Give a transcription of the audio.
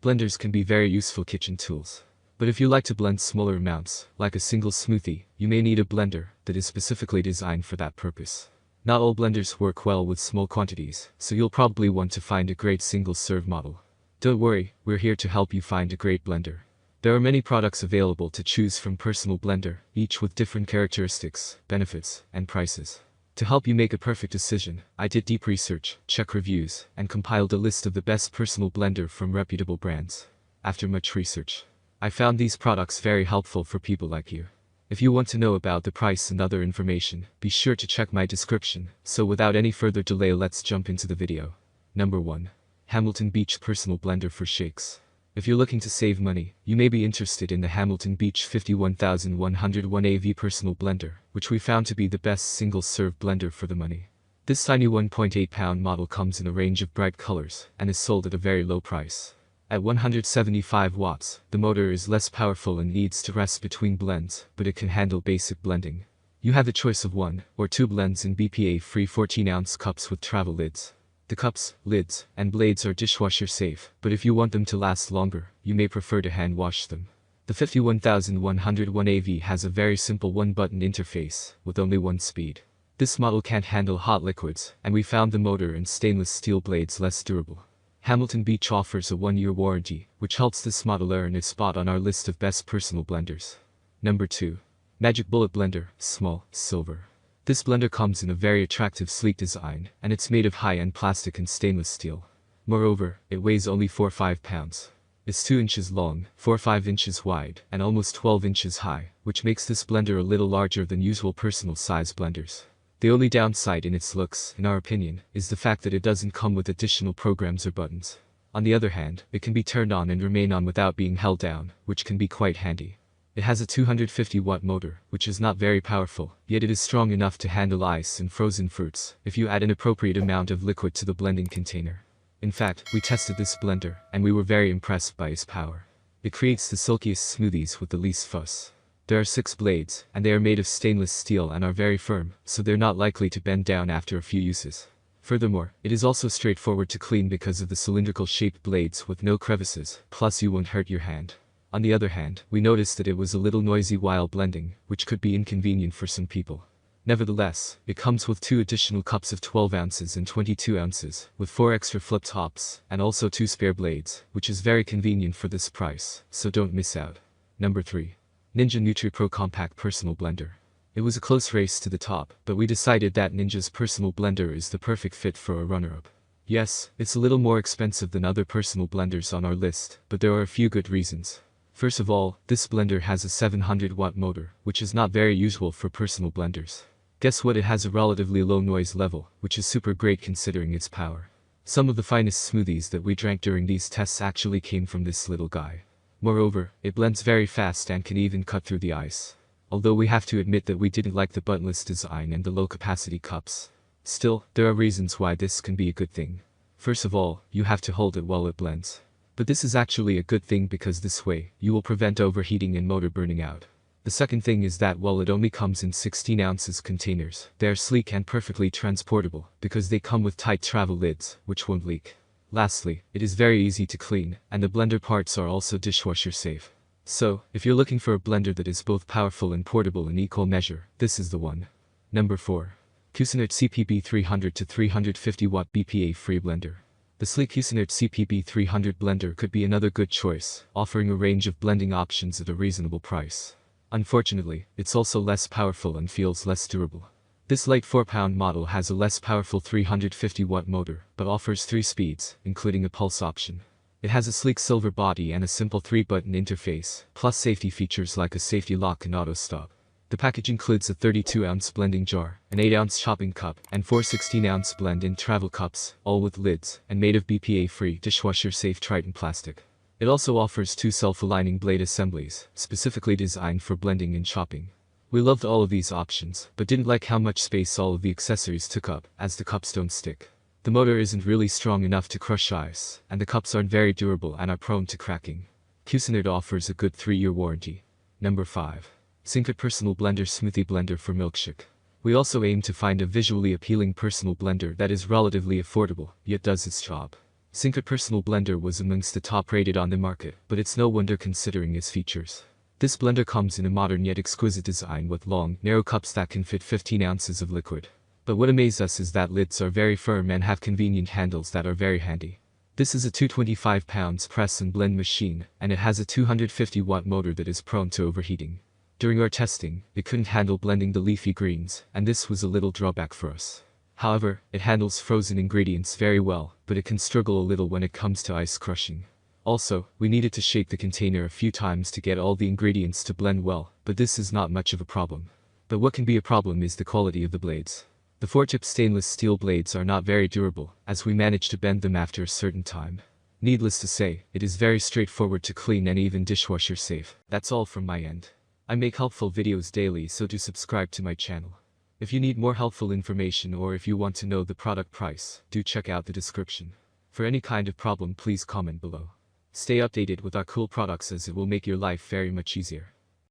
Blenders can be very useful kitchen tools. But if you like to blend smaller amounts, like a single smoothie, you may need a blender that is specifically designed for that purpose. Not all blenders work well with small quantities, so you'll probably want to find a great single-serve model. Don't worry, we're here to help you find a great blender. There are many products available to choose from Personal Blender, each with different characteristics, benefits, and prices. To help you make a perfect decision, I did deep research, checked reviews, and compiled a list of the best personal blender from reputable brands. After much research, I found these products very helpful for people like you. If you want to know about the price and other information, be sure to check my description. So without any further delay, let's jump into the video. Number 1. Hamilton Beach Personal Blender for Shakes. If you're looking to save money, you may be interested in the Hamilton Beach 51101 AV Personal Blender, which we found to be the best single-serve blender for the money. This tiny 1.8-pound model comes in a range of bright colors, and is sold at a very low price. At 175 watts, the motor is less powerful and needs to rest between blends, but it can handle basic blending. You have a choice of 1 or 2 blends in BPA-Free 14-ounce cups with travel lids. The cups, lids, and blades are dishwasher safe, but if you want them to last longer, you may prefer to hand wash them. The 51101 AV has a very simple one-button interface, with only one speed. This model can't handle hot liquids, and we found the motor and stainless steel blades less durable. Hamilton Beach offers a 1-year warranty, which helps this model earn a spot on our list of best personal blenders. Number 2. Magic Bullet Blender, Small, Silver. This blender comes in a very attractive sleek design, and it's made of high-end plastic and stainless steel. Moreover, it weighs only 4-5 pounds. It's 2 inches long, 4-5 inches wide, and almost 12 inches high, which makes this blender a little larger than usual personal-size blenders. The only downside in its looks, in our opinion, is the fact that it doesn't come with additional programs or buttons. On the other hand, it can be turned on and remain on without being held down, which can be quite handy. It has a 250-watt motor, which is not very powerful, yet it is strong enough to handle ice and frozen fruits, if you add an appropriate amount of liquid to the blending container. In fact, we tested this blender, and we were very impressed by its power. It creates the silkiest smoothies with the least fuss. There are 6 blades, and they are made of stainless steel and are very firm, so they're not likely to bend down after a few uses. Furthermore, it is also straightforward to clean because of the cylindrical-shaped blades with no crevices, plus you won't hurt your hand. On the other hand, we noticed that it was a little noisy while blending, which could be inconvenient for some people. Nevertheless, it comes with 2 additional cups of 12 ounces and 22 ounces, with 4 extra flip tops, and also 2 spare blades, which is very convenient for this price, so don't miss out. Number 3. Ninja Nutri Pro Compact Personal Blender. It was a close race to the top, but we decided that Ninja's personal blender is the perfect fit for a runner-up. Yes, it's a little more expensive than other personal blenders on our list, but there are a few good reasons. First of all, this blender has a 700-watt motor, which is not very usual for personal blenders. Guess what? It has a relatively low noise level, which is super great considering its power. Some of the finest smoothies that we drank during these tests actually came from this little guy. Moreover, it blends very fast and can even cut through the ice. Although we have to admit that we didn't like the buttonless design and the low-capacity cups. Still, there are reasons why this can be a good thing. First of all, you have to hold it while it blends. But this is actually a good thing because this way, you will prevent overheating and motor burning out. The second thing is that while it only comes in 16 ounces containers, they are sleek and perfectly transportable because they come with tight travel lids, which won't leak. Lastly, it is very easy to clean, and the blender parts are also dishwasher safe. So, if you're looking for a blender that is both powerful and portable in equal measure, this is the one. Number 4. Cuisinart CPB 300 to 350 watt BPA-Free Blender. The sleek Cuisinart CPB 300 blender could be another good choice, offering a range of blending options at a reasonable price. Unfortunately, it's also less powerful and feels less durable. This light 4-pound model has a less powerful 350-watt motor, but offers 3 speeds, including a pulse option. It has a sleek silver body and a simple 3-button interface, plus safety features like a safety lock and auto stop. The package includes a 32-ounce blending jar, an 8-ounce chopping cup, and 4 16-ounce blend-in travel cups, all with lids, and made of BPA-free, dishwasher-safe Triton plastic. It also offers 2 self-aligning blade assemblies, specifically designed for blending and chopping. We loved all of these options, but didn't like how much space all of the accessories took up, as the cups don't stick. The motor isn't really strong enough to crush ice, and the cups aren't very durable and are prone to cracking. Cuisinart offers a good 3-year warranty. Number 5. Cincred Personal Blender Smoothie Blender for Milkshake. We also aim to find a visually appealing personal blender that is relatively affordable, yet does its job. Cincred Personal Blender was amongst the top rated on the market, but it's no wonder considering its features. This blender comes in a modern yet exquisite design with long, narrow cups that can fit 15 ounces of liquid. But what amazes us is that lids are very firm and have convenient handles that are very handy. This is a 225 pounds press and blend machine, and it has a 250-watt motor that is prone to overheating. During our testing, it couldn't handle blending the leafy greens, and this was a little drawback for us. However, it handles frozen ingredients very well, but it can struggle a little when it comes to ice crushing. Also, we needed to shake the container a few times to get all the ingredients to blend well, but this is not much of a problem. But what can be a problem is the quality of the blades. The 4-tip stainless steel blades are not very durable, as we managed to bend them after a certain time. Needless to say, it is very straightforward to clean and even dishwasher safe. That's all from my end. I make helpful videos daily, so do subscribe to my channel. If you need more helpful information or if you want to know the product price, do check out the description. For any kind of problem, please comment below. Stay updated with our cool products as it will make your life very much easier.